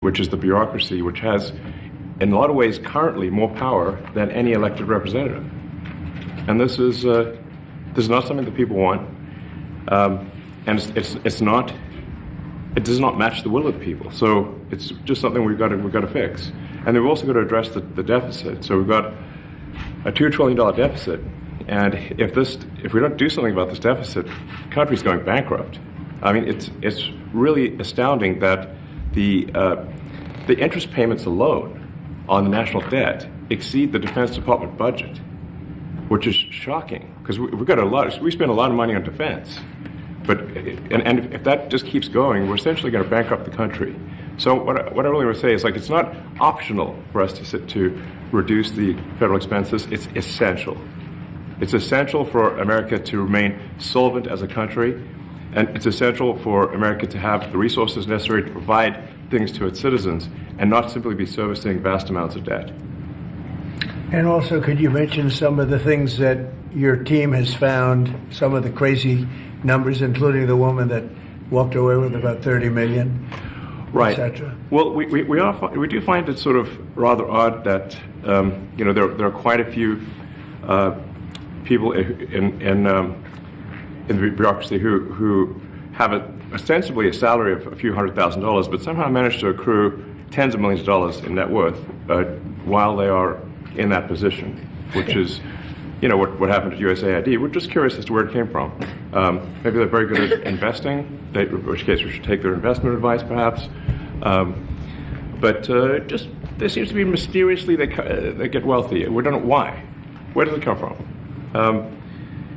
which is the bureaucracy, which has, in a lot of ways, currently more power than any elected representative. And this is not something that people want, and it's not. It does not match the will of the people. So it's just something we've got to fix. And then we've also got to address the deficit. So we've got a $2 trillion deficit, and if we don't do something about this deficit, the country's going bankrupt. I mean, it's really astounding that the interest payments alone on the national debt exceed the Defense Department budget, which is shocking because we spend a lot of money on defense. But and if that just keeps going, we're essentially going to bankrupt the country. So what I really want to say is, like, it's not optional for us to reduce the federal expenses. It's essential. It's essential for America to remain solvent as a country, and it's essential for America to have the resources necessary to provide things to its citizens and not simply be servicing vast amounts of debt. And also, could you mention some of the things that your team has found, some of the crazy numbers, including the woman that walked away with about $30 million, right, etc.? Well, we do find it sort of rather odd that there are quite a few people in the bureaucracy who have ostensibly a salary of a few $100,000, but somehow manage to accrue tens of millions of dollars in net worth while they are in that position, which is, what happened at USAID. We're just curious as to where it came from. Maybe they're very good at investing, in which case we should take their investment advice, perhaps. But there seems to be mysteriously they get wealthy. We don't know why. Where does it come from?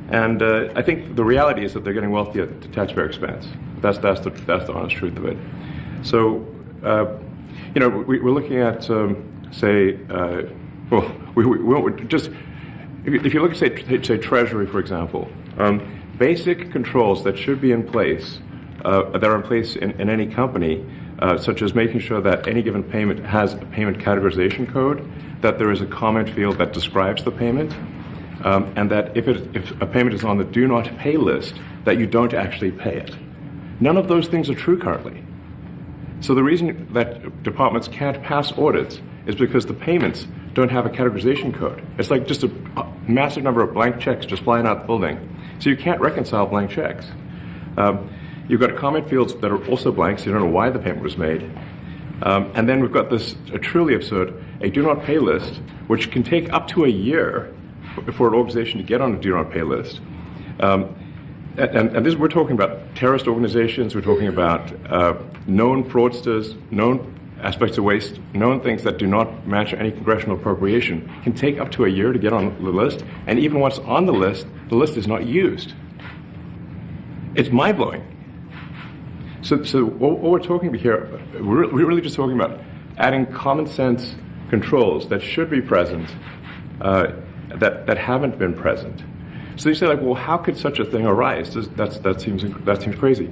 And I think the reality is that they're getting wealthy at the taxpayer expense. That's the honest truth of it. So, we're looking at, if you look at, say, Treasury, for example, basic controls that should be in place, that are in place in any company, such as making sure that any given payment has a payment categorization code, that there is a comment field that describes the payment, and that if a payment is on the do not pay list, that you don't actually pay it. None of those things are true currently. So the reason that departments can't pass audits is because the payments don't have a categorization code. It's like just a massive number of blank checks just flying out the building. So you can't reconcile blank checks. You've got comment fields that are also blank, so you don't know why the payment was made. And then we've got this truly absurd, a do not pay list, which can take up to a year for an organization to get on a do not pay list. And this, we're talking about terrorist organizations, we're talking about known fraudsters, known aspects of waste, known things that do not match any congressional appropriation, can take up to a year to get on the list, and even once on the list is not used. It's mind-blowing. So what we're talking about here, we're really just talking about adding common sense controls that should be present, that haven't been present. So you say, like, well, how could such a thing arise? That seems crazy.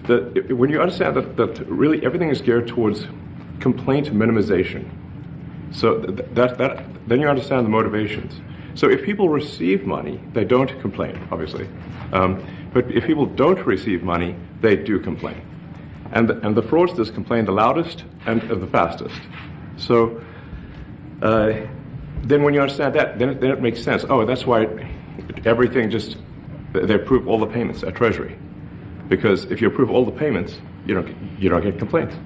When you understand that really everything is geared towards complaint minimization, so then you understand the motivations. So if people receive money, they don't complain, obviously. But if people don't receive money, they do complain. And the fraudsters complain the loudest and the fastest. So then when you understand that, then it makes sense. Oh, that's why everything they approve all the payments at Treasury. Because if you approve all the payments, you don't get complaints.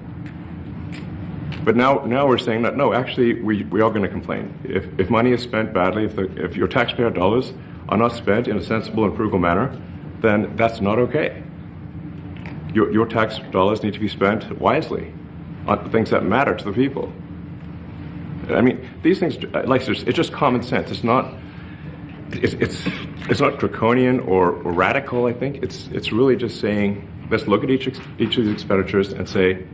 But now we're saying that, no, actually, we are going to complain. If money is spent badly, if your taxpayer dollars are not spent in a sensible and frugal manner, then that's not okay. Your tax dollars need to be spent wisely on things that matter to the people. I mean, these things, it's just common sense. It's not draconian or radical, I think. It's really just saying, let's look at each of these expenditures and say,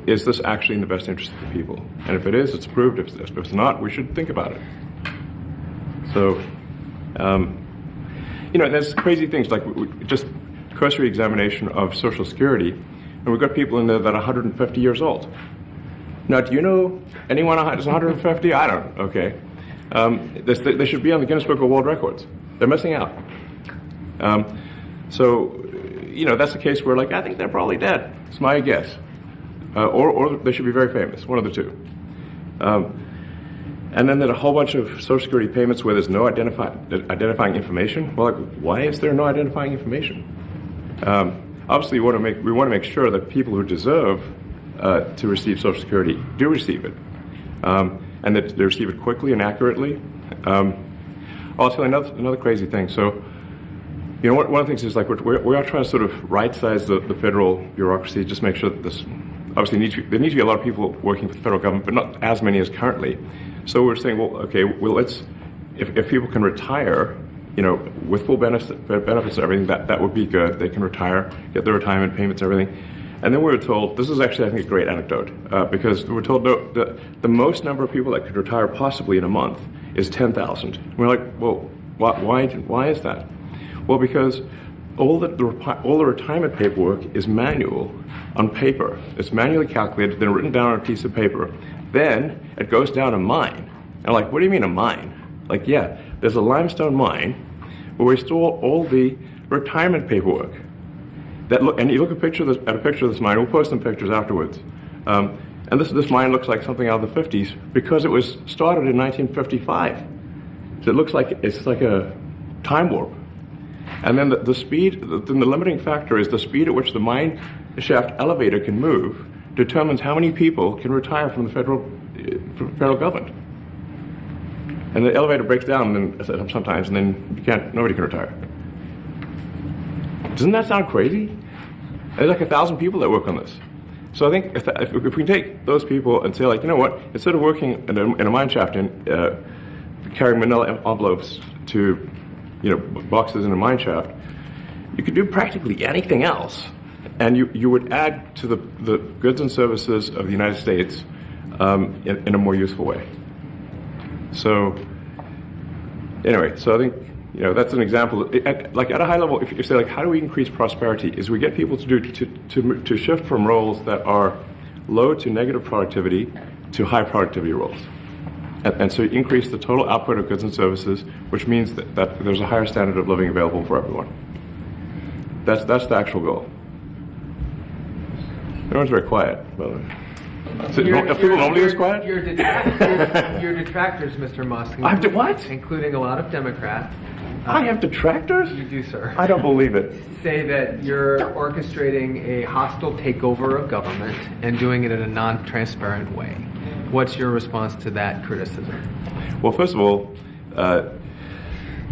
is this actually in the best interest of the people? And if it is, it's approved. If it's not, we should think about it. So, there's crazy things like just cursory examination of Social Security, and we've got people in there that are 150 years old. Now, do you know anyone who's 150? I don't. Okay. They should be on the Guinness Book of World Records. They're missing out. So, that's the case where, like, I think they're probably dead. It's my guess. or they should be very famous, one of the two. And then there's a whole bunch of Social Security payments where there's no identifying information. Well, like, why is there no identifying information? Obviously, we want to make sure that people who deserve to receive Social Security do receive it, and that they receive it quickly and accurately. I'll tell you another crazy thing. So, one of the things is like we are trying to sort of right-size the federal bureaucracy, just make sure that this. Obviously, there need to be a lot of people working for the federal government, but not as many as currently. So we're saying, well, okay, well, if people can retire, with full benefits and everything, that would be good. They can retire, get their retirement payments and everything. And then we were told, this is actually, I think, a great anecdote, because we were told the most number of people that could retire possibly in a month is 10,000. We're like, well, why is that? Well, because all the retirement paperwork is manual on paper. It's manually calculated, then written down on a piece of paper. Then it goes down a mine. And I'm like, what do you mean a mine? Like, yeah, there's a limestone mine where we store all the retirement paperwork. And you look at a picture of this mine. We'll post some pictures afterwards. And this mine looks like something out of the 50s because it was started in 1955. So it looks like it's like a time warp. And then the speed, then the limiting factor is the speed at which the mine shaft elevator can move determines how many people can retire from the federal government. And the elevator breaks down sometimes, and then nobody can retire. Doesn't that sound crazy? There's like 1,000 people that work on this. So I think if we can take those people and say, like, you know what, instead of working in a mine shaft and carrying manila envelopes to boxes in a mine shaft, you could do practically anything else, and you would add to the goods and services of the United States in a more useful way. So anyway, so I think that's an example. Like at a high level, if you say, like, how do we increase prosperity? Is we get people to shift from roles that are low to negative productivity to high productivity roles. And so you increase the total output of goods and services, which means that there's a higher standard of living available for everyone. That's the actual goal. Everyone's very quiet, by the way. So are people normally this quiet? Your detractors, Mr. Musk. I have to what? Including a lot of Democrats. I have detractors? You do, sir. I don't believe it. Say that you're orchestrating a hostile takeover of government and doing it in a non-transparent way. What's your response to that criticism? Well, first of all,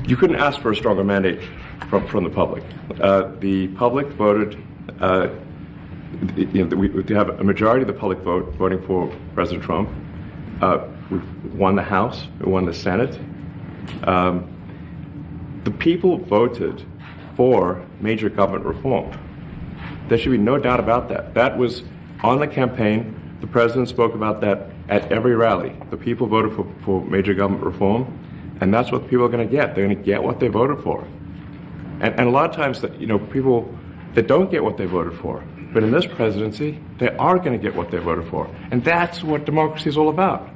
you couldn't ask for a stronger mandate from the public. The public voted. We have a majority of the public voting for President Trump. We've won the House. We won the Senate. The people voted for major government reform. There should be no doubt about that. That was on the campaign. The president spoke about that at every rally. The people voted for major government reform, and that's what people are going to get. They're going to get what they voted for. And a lot of times, people that don't get what they voted for, but in this presidency, they are going to get what they voted for. And that's what democracy is all about.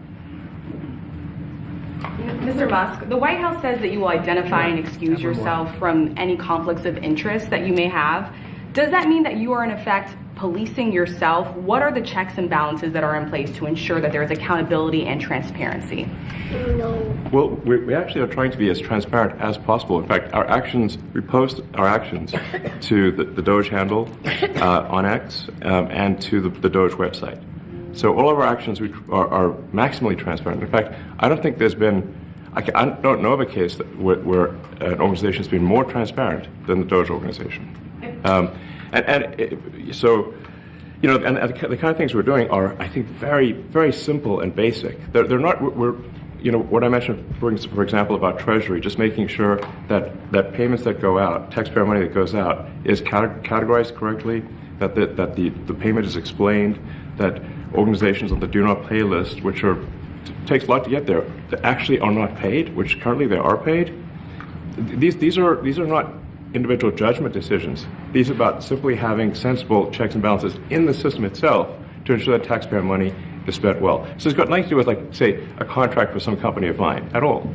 Mr. Musk, the White House says that you will identify and excuse yourself from any conflicts of interest that you may have. Does that mean that you are, in effect, policing yourself? What are the checks and balances that are in place to ensure that there is accountability and transparency? Well, we actually are trying to be as transparent as possible. In fact, we post our actions to the Doge handle on X and to the Doge website. So all of our actions are maximally transparent. In fact, I don't think there's been, I don't know of a case where an organization has been more transparent than the Doge organization. So the kind of things we're doing are, I think, very, very simple and basic. They're not, what I mentioned, for example, about Treasury, just making sure that payments that go out, taxpayer money that goes out, is categorized correctly, that the payment is explained, that organizations on the do not pay list, which takes a lot to get there, that actually are not paid, which currently they are paid. These are not individual judgment decisions. These are about simply having sensible checks and balances in the system itself to ensure that taxpayer money is spent well. So it's got nothing to do with, like, say, a contract with some company of mine at all.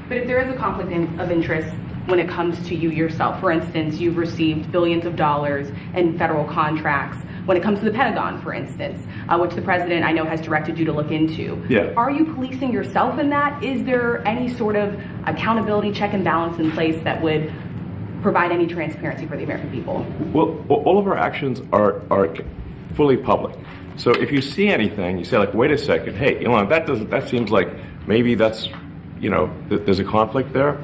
But if there is a conflict of interest, when it comes to you yourself? For instance, you've received billions of dollars in federal contracts when it comes to the Pentagon, for instance, which the president I know has directed you to look into. Yeah. Are you policing yourself in that? Is there any sort of accountability check and balance in place that would provide any transparency for the American people? Well, all of our actions are fully public. So if you see anything, you say like, wait a second, hey, Elon, that seems like maybe that's, there's a conflict there.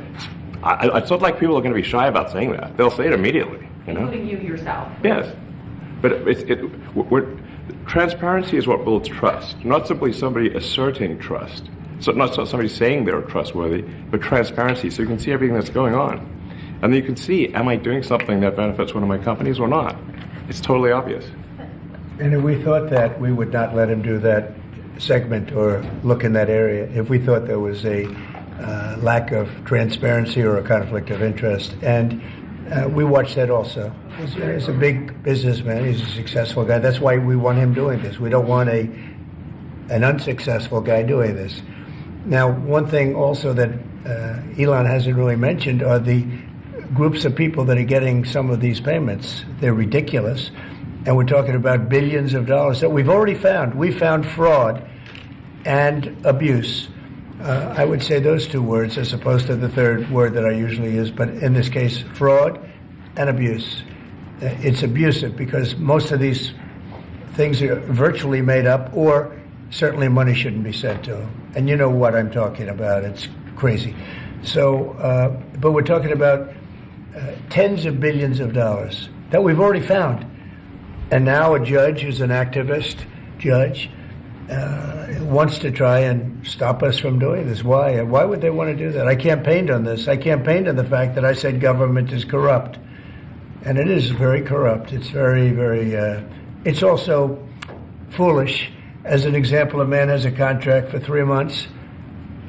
It's not like people are going to be shy about saying that. They'll say it immediately, Including you yourself. Yes. But transparency is what builds trust, not simply somebody asserting trust. So not somebody saying they're trustworthy, but transparency, so you can see everything that's going on. And then you can see, am I doing something that benefits one of my companies or not? It's totally obvious. And if we thought that, we would not let him do that segment or look in that area. If we thought there was a lack of transparency or a conflict of interest. And we watch that also. He's a big businessman. He's a successful guy. That's why we want him doing this. We don't want an unsuccessful guy doing this. Now, one thing also that Elon hasn't really mentioned are the groups of people that are getting some of these payments. They're ridiculous. And we're talking about billions of dollars that we've already found. We found fraud and abuse. I would say those two words as opposed to the third word that I usually use, but in this case, fraud and abuse. It's abusive because most of these things are virtually made up, or certainly money shouldn't be sent to them. And you know what I'm talking about. It's crazy. So, but we're talking about tens of billions of dollars that we've already found. And now a judge who's an activist judge wants to try and stop us from doing this. Why? Why would they want to do that? I campaigned on this. I campaigned on the fact that I said government is corrupt. And it is very corrupt. It's very, very, it's also foolish. As an example, a man has a contract for 3 months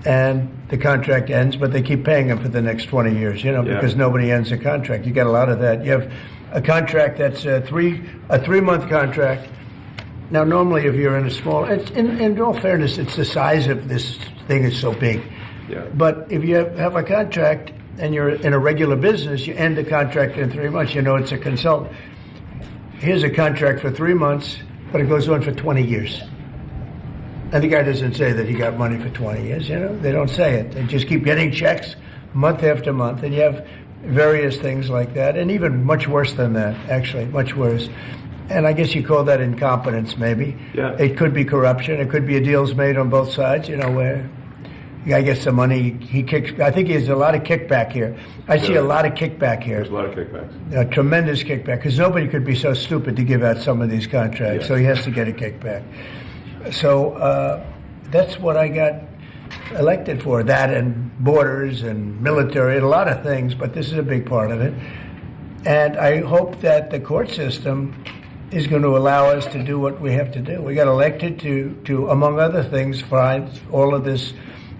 and the contract ends, but they keep paying him for the next 20 years, because nobody ends a contract. You got a lot of that. You have a contract that's a 3-month contract. Now, normally, if you're in a small, in all fairness, it's the size of this thing is so big. Yeah. But if you have a contract and you're in a regular business, you end the contract in 3 months. It's a consultant. Here's a contract for 3 months, but it goes on for 20 years. And the guy doesn't say that he got money for 20 years. They don't say it. They just keep getting checks month after month, and you have various things like that, and even much worse than that, actually, much worse. And I guess you call that incompetence, maybe. Yeah. It could be corruption. It could be deals made on both sides, where the guy gets the money, he kicks. I think there's a lot of kickback here. I see a lot of kickback here. There's a lot of kickbacks. A tremendous kickback, because nobody could be so stupid to give out some of these contracts, so he has to get a kickback. So that's what I got elected for, that and borders and military and a lot of things, but this is a big part of it. And I hope that the court system is going to allow us to do what we have to do. We got elected to among other things, find all of this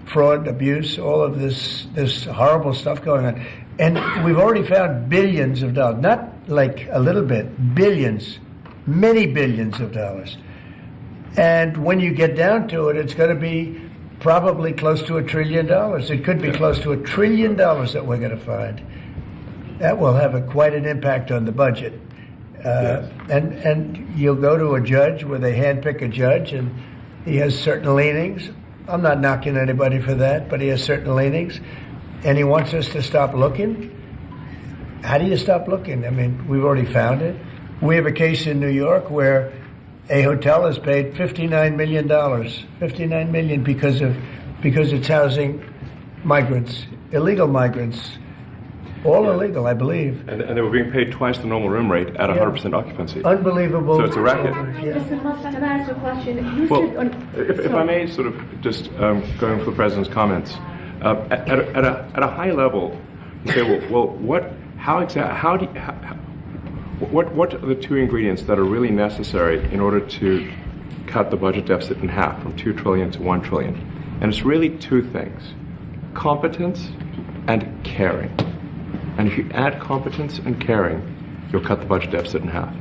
fraud, abuse, all of this horrible stuff going on. And we've already found billions of dollars, not like a little bit, billions, many billions of dollars. And when you get down to it, it's going to be probably close to $1 trillion. It could be close to $1 trillion that we're going to find. That will have quite an impact on the budget. And you'll go to a judge where they handpick a judge, and he has certain leanings. I'm not knocking anybody for that, but he has certain leanings, and he wants us to stop looking. How do you stop looking? I mean, we've already found it. We have a case in New York where a hotel has paid $59 million, $59 million because it's housing migrants, illegal migrants, all illegal, I believe. And they were being paid twice the normal room rate at 100% occupancy. Unbelievable. So it's a racket. Mr. Musk, can I ask a question? Well, if I may sort of just going for the President's comments, at a high level, you say, what are the two ingredients that are really necessary in order to cut the budget deficit in half from $2 trillion to $1 trillion? And it's really two things: competence and caring. And if you add competence and caring, you'll cut the budget deficit in half.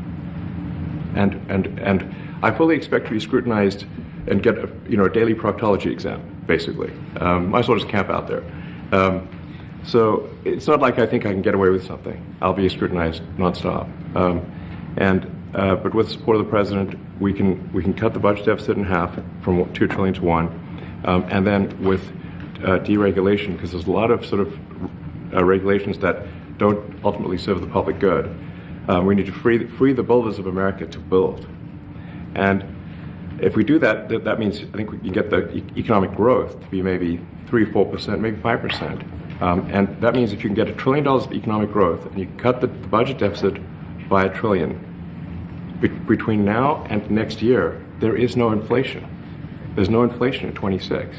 And I fully expect to be scrutinized and get a daily proctology exam, basically. Might as well just camp out there. So it's not like I think I can get away with something. I'll be scrutinized nonstop. But with the support of the president, we can cut the budget deficit in half from $2 trillion to $1 trillion, and then with deregulation, because there's a lot of sort of regulations that don't ultimately serve the public good. We need to free the builders of America to build, and if we do that, that means I think we can get the economic growth to be maybe 3-4%, maybe 5%, and that means if you can get $1 trillion of economic growth and you can cut the budget deficit by $1 trillion. Between now and next year, there is no inflation. There's no inflation in 26.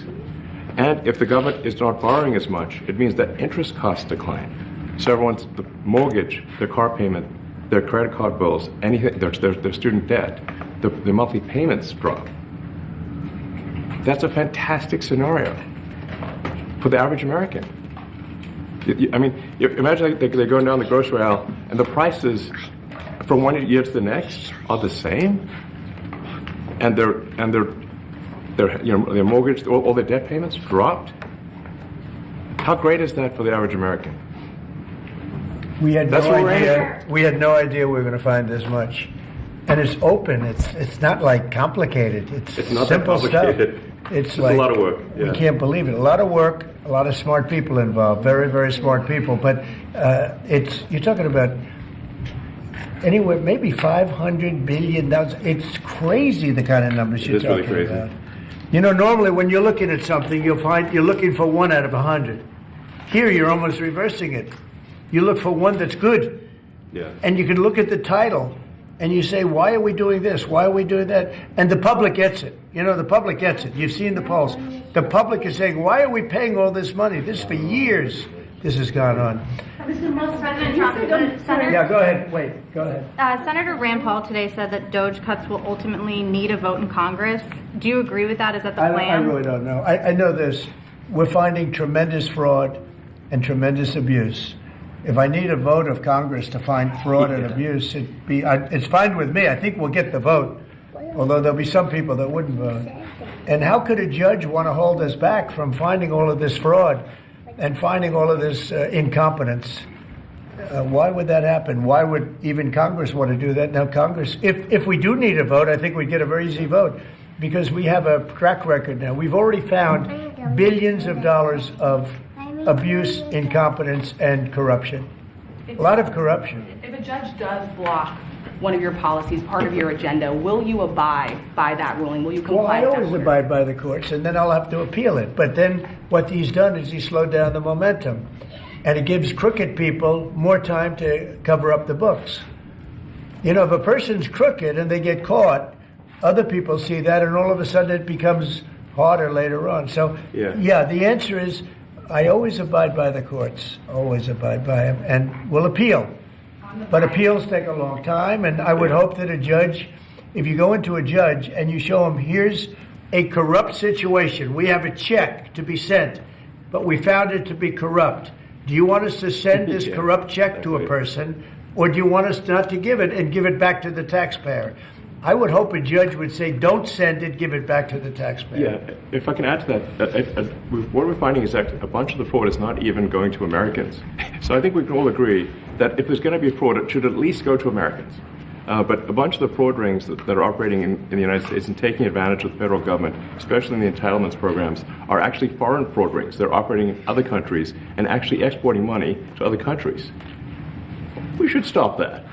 And if the government is not borrowing as much, it means that interest costs decline. So everyone's the mortgage, their car payment, their credit card bills, anything, their student debt, the monthly payments drop. That's a fantastic scenario for the average American. I mean, imagine they're going down the grocery aisle and the prices from one year to the next are the same, and their mortgage, all their debt payments dropped. How great is that for the average American? We had That's no what we're idea. We had no idea we were going to find this much, and it's open. It's not like complicated. It's not simple that complicated. stuff. It's a like lot of work. Yeah. We can't believe it. A lot of work. A lot of smart people involved. Very, very smart people. But you're talking about anywhere maybe 500 billion. It's crazy the kind of numbers you're talking really crazy. about. You know, normally when you're looking at something, you'll find you're looking for 1 out of 100. Here, you're almost reversing it. You look for one that's good. Yeah. And you can look at the title and you say, why are we doing this? Why are we doing that? And the public gets it. You know, the public gets it. You've seen the polls. The public is saying, why are we paying all this money? This for years, this has gone on. Mr. Musk, President you Trump, said Senator- Yeah, go ahead. Wait, go ahead. Senator Rand Paul today said that DOGE cuts will ultimately need a vote in Congress. Do you agree with that? Is that the I plan? really don't know. I know this. We're finding tremendous fraud and tremendous abuse. If I need a vote of Congress to find fraud and abuse, it's fine with me. I think we'll get the vote, although there'll be some people that wouldn't vote. And how could a judge want to hold us back from finding all of this fraud and finding all of this incompetence? Why would that happen? Why would even Congress want to do that? Now, Congress, if we do need a vote, I think we'd get a very easy vote because we have a track record now. We've already found billions of dollars of abuse, incompetence, and corruption. A lot of corruption. If a judge does block one of your policies, part of your agenda, will you abide by that ruling? Will you comply Well, I with that always order? abide by the courts, and then I'll have to appeal it. But then what he's done is he slowed down the momentum. And it gives crooked people more time to cover up the books. You know, if a person's crooked and they get caught, other people see that, and all of a sudden it becomes harder later on. So, yeah, the answer is I always abide by the courts, always abide by them, and will appeal. But appeals take a long time, and I would hope that a judge, if you go into a judge and you show him, here's a corrupt situation, we have a check to be sent, but we found it to be corrupt. Do you want us to send this corrupt check to a person, or do you want us not to give it and give it back to the taxpayer? I would hope a judge would say, don't send it, give it back to the taxpayer. Yeah, if I can add to that, what we're finding is that a bunch of the fraud is not even going to Americans. So I think we can all agree that if there's going to be fraud, it should at least go to Americans. But a bunch of the fraud rings that are operating in the United States and taking advantage of the federal government, especially in the entitlements programs, are actually foreign fraud rings. They're operating in other countries and actually exporting money to other countries. We should stop that.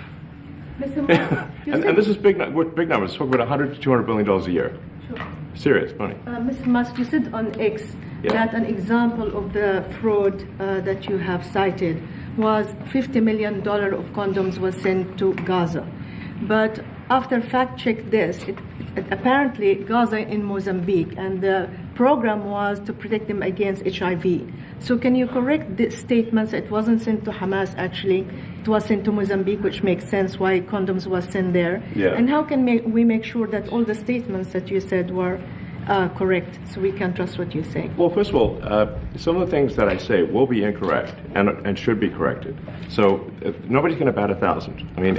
Mr. Musk, And this is big numbers. Talk about $100 to $200 billion a year. Sure. Serious money. Mr. Musk, you said on X Yeah. that an example of the fraud that you have cited was $50 million of condoms was sent to Gaza. But after fact check this, it apparently Gaza in Mozambique, and the program was to protect them against HIV. So can you correct the statements? It wasn't sent to Hamas actually. It was sent to Mozambique, which makes sense why condoms was sent there. Yeah. And how can we make sure that all the statements that you said were correct, so we can trust what you say? Well, first of all, some of the things that I say will be incorrect and should be corrected. So nobody's going to bat 1,000. I mean,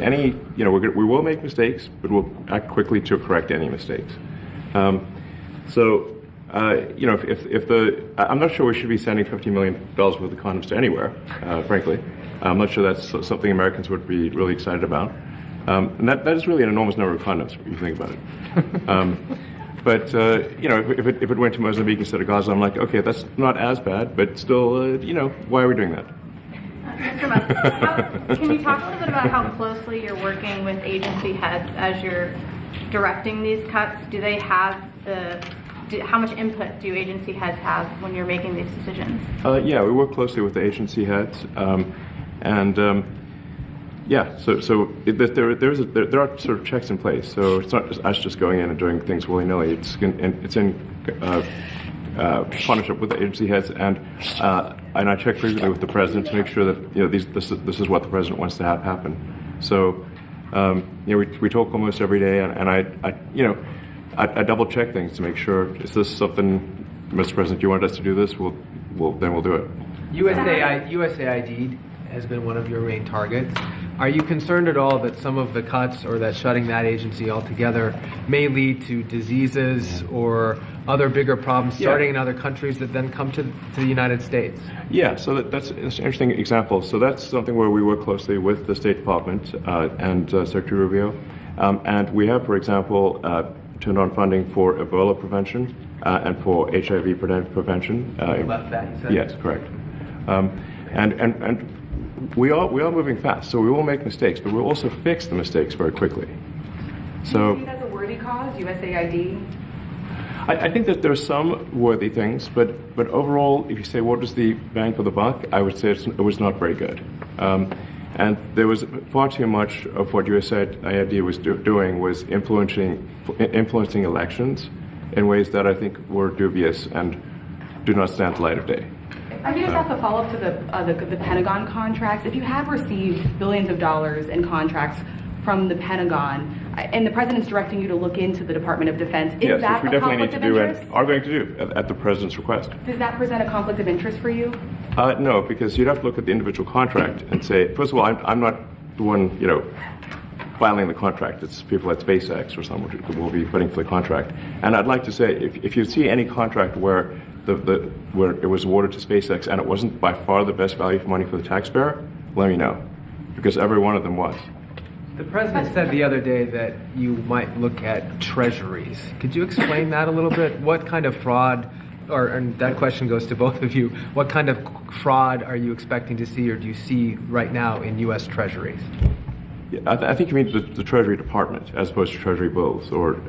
we will make mistakes, but we'll act quickly to correct any mistakes. So I'm not sure we should be sending $50 million worth of condoms to anywhere, frankly. I'm not sure that's something Americans would be really excited about. And that is really an enormous number of condoms, if you think about it. But if it went to Mozambique instead of Gaza, I'm like, okay, that's not as bad, but still, why are we doing that? Mr. Musk, can you talk a little bit about how closely you're working with agency heads as you're directing these cuts? Do they have how much input do agency heads have when you're making these decisions? Yeah, we work closely with the agency heads, there are sort of checks in place. So it's not just us just going in and doing things willy-nilly. It's in partnership with the agency heads, and I check frequently with the president to make sure that this is what the president wants to have happen. So we talk almost every day, and I double check things to make sure, is this something, Mr. President, you want us to do this? Then we'll do it. USAID has been one of your main targets. Are you concerned at all that some of the cuts or that shutting that agency altogether may lead to diseases or other bigger problems starting in other countries that then come to the United States? Yeah, so that's an interesting example. So that's something where we work closely with the State Department and Secretary Rubio. And we have, for example, turned on funding for Ebola prevention and for HIV prevention. You left that, you said? Yes, correct. And we are moving fast, so we will make mistakes, but we'll also fix the mistakes very quickly. So, do you see it as a worthy cause, USAID? I think that there are some worthy things, but overall, if you say what was the bang for the buck, I would say it was not very good. And there was far too much of what USAID was doing was influencing elections in ways that I think were dubious and do not stand the light of day. I can just ask a follow-up to the Pentagon contracts. If you have received billions of dollars in contracts from the Pentagon, and the president's directing you to look into the Department of Defense, is that a conflict of interest? Are going to do at the president's request. Does that present a conflict of interest for you? No, because you'd have to look at the individual contract and say, first of all, I'm not the one, filing the contract. It's people at SpaceX or someone who will be putting for the contract. And I'd like to say, if you see any contract where where it was awarded to SpaceX and it wasn't by far the best value for money for the taxpayer, let me know, because every one of them was. The president said the other day that you might look at treasuries. Could you explain that a little bit? What kind of fraud, and that question goes to both of you, what kind of fraud are you expecting to see or do you see right now in U.S. treasuries? Yeah, I think you mean the Treasury Department as opposed to Treasury bills. Or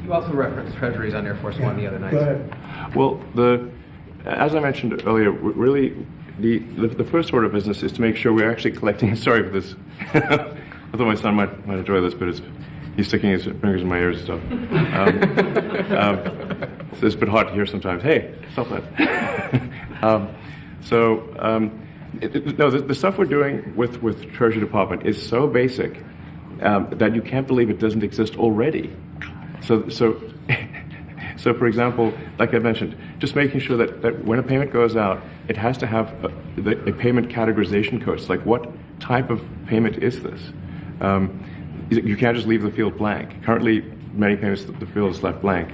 you also referenced treasuries on Air Force One the other night. Go ahead. Well, as I mentioned earlier, really the first order of business is to make sure we're actually collecting. Sorry for this. I thought my son might enjoy this, but he's sticking his fingers in my ears and stuff. So it's a bit hard to hear sometimes. Hey, stop that. The stuff we're doing with Treasury Department is so basic that you can't believe it doesn't exist already. So for example, like I mentioned, just making sure that when a payment goes out, it has to have a payment categorization code. It's like, what type of payment is this? You can't just leave the field blank. Currently, many payments, the field is left blank.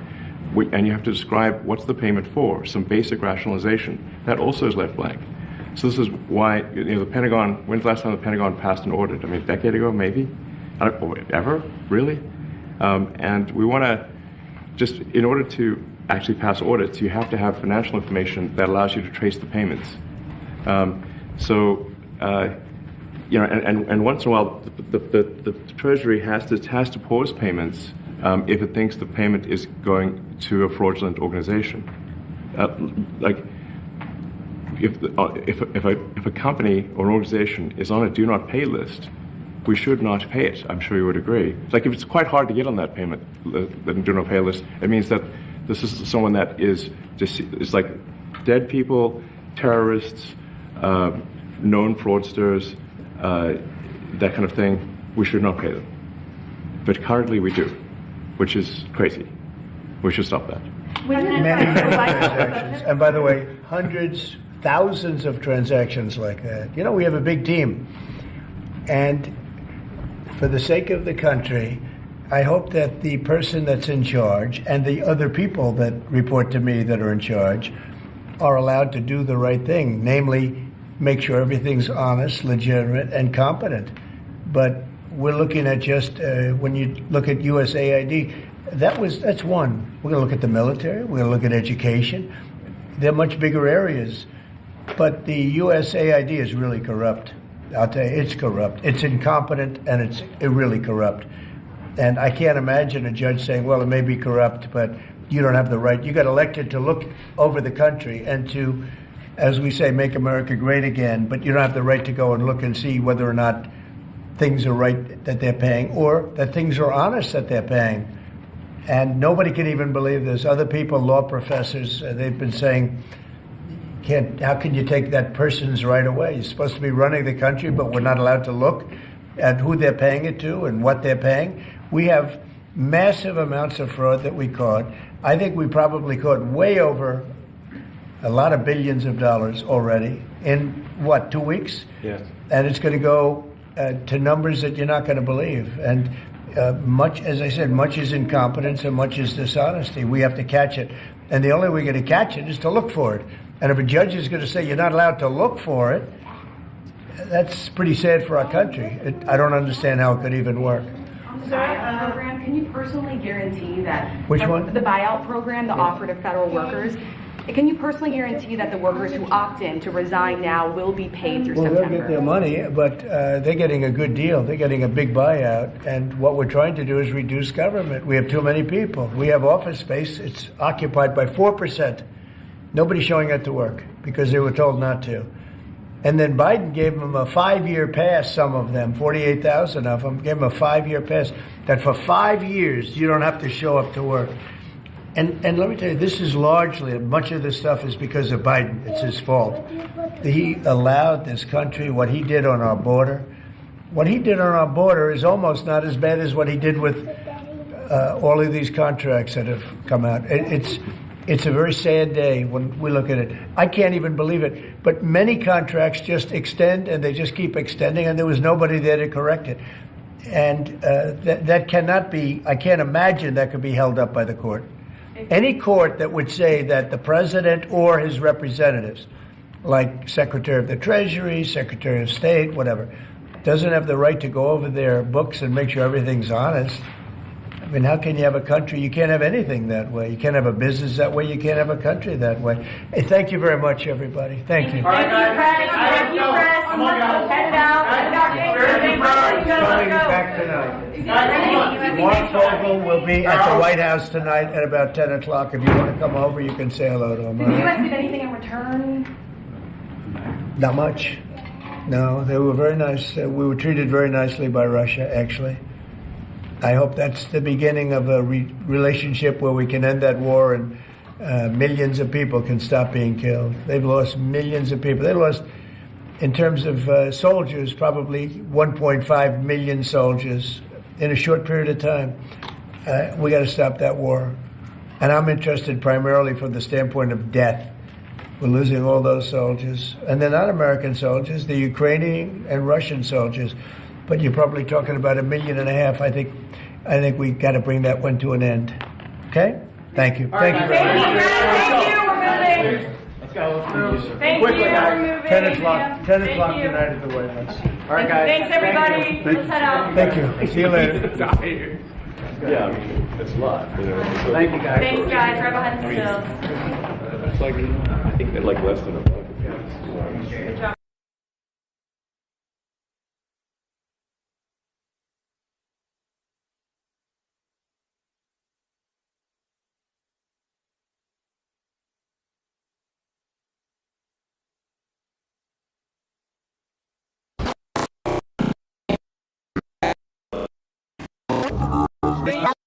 And you have to describe what's the payment for, some basic rationalization. That also is left blank. So this is why, the Pentagon, when's the last time the Pentagon passed an audit? I mean, a decade ago, maybe? Ever? Really? And we want to, just in order to actually pass audits, you have to have financial information that allows you to trace the payments. And once in a while, the Treasury has to pause payments if it thinks the payment is going to a fraudulent organization. If a company or an organization is on a do not pay list, we should not pay it. I'm sure you would agree. Like, if it's quite hard to get on that payment, the do not pay list, it means that this is someone that is like dead people, terrorists, known fraudsters, that kind of thing. We should not pay them. But currently we do, which is crazy. We should stop that. Many transactions. And by the way, hundreds, thousands of transactions like that. We have a big team. And for the sake of the country, I hope that the person that's in charge and the other people that report to me that are in charge are allowed to do the right thing, namely make sure everything's honest, legitimate, and competent. But we're looking at just when you look at USAID, that's one. We're going to look at the military. We're going to look at education. They're much bigger areas. But the USAID is really corrupt. I'll tell you, it's corrupt. It's incompetent, and it's really corrupt. And I can't imagine a judge saying, well, it may be corrupt, but you don't have the right. You got elected to look over the country and to, as we say, make America great again, but you don't have the right to go and look and see whether or not things are right that they're paying or that things are honest that they're paying. And nobody can even believe this. Other people, law professors, they've been saying, how can you take that person's right away? You're supposed to be running the country, but we're not allowed to look at who they're paying it to and what they're paying. We have massive amounts of fraud that we caught. I think we probably caught way over a lot of billions of dollars already in, 2 weeks? Yes. And it's going to go to numbers that you're not going to believe. And much, as I said, much is incompetence and much is dishonesty. We have to catch it. And the only way we're going to catch it is to look for it. And if a judge is going to say you're not allowed to look for it, that's pretty sad for our country. I don't understand how it could even work. On the buyout program, can you personally guarantee that... Which one? The buyout program, the offer to federal workers. Can you personally guarantee that the workers who opt in to resign now will be paid through September? They'll get their money, but they're getting a good deal. They're getting a big buyout. And what we're trying to do is reduce government. We have too many people. We have office space. It's occupied by 4%. Nobody's showing up to work because they were told not to. And then Biden gave them a 5-year pass, some of them, 48,000 of them, gave them a 5-year pass, that for 5 years you don't have to show up to work. And let me tell you, this is largely, much of this stuff is because of Biden. It's his fault. He allowed this country, what he did on our border. What he did on our border is almost not as bad as what he did with all of these contracts that have come out. It's a very sad day when we look at it. I can't even believe it. But many contracts just extend, and they just keep extending, and there was nobody there to correct it. And that cannot be, I can't imagine that could be held up by the court. Any court that would say that the president or his representatives, like Secretary of the Treasury, Secretary of State, whatever, doesn't have the right to go over their books and make sure everything's honest. I mean, how can you have a country? You can't have anything that way. You can't have a business that way. You can't have a country that way. Hey, thank you very much, everybody. Thank you. Thank you, press. Thank you, press. Head out. Coming back tonight. Mark Vogel will be at the White House tonight at about 10 o'clock. If you want to come over, you can say hello to him. Did you guys get anything in return? Not much. No, they were very nice. We were treated very nicely by Russia, actually. I hope that's the beginning of a relationship where we can end that war and millions of people can stop being killed. They've lost millions of people. They lost, in terms of soldiers, probably 1.5 million soldiers in a short period of time. We got to stop that war. And I'm interested primarily from the standpoint of death. We're losing all those soldiers. And they're not American soldiers, they're Ukrainian and Russian soldiers. But you're probably talking about 1.5 million. I think we got to bring that one to an end. Okay? Thank you. Thank you very much. Thank you. We're moving. Let's go. Let's move. Thank you. We're moving. 10 o'clock. 10 Thank o'clock you. tonight at the White House. All right, guys. Thanks, everybody. Let's head out. Thank you. See you later. Yeah, I mean, it's a lot. You know, so Thank you, guys. Thanks, guys. Right behind the stills. it's like, I think they're like less than a buck. Good job.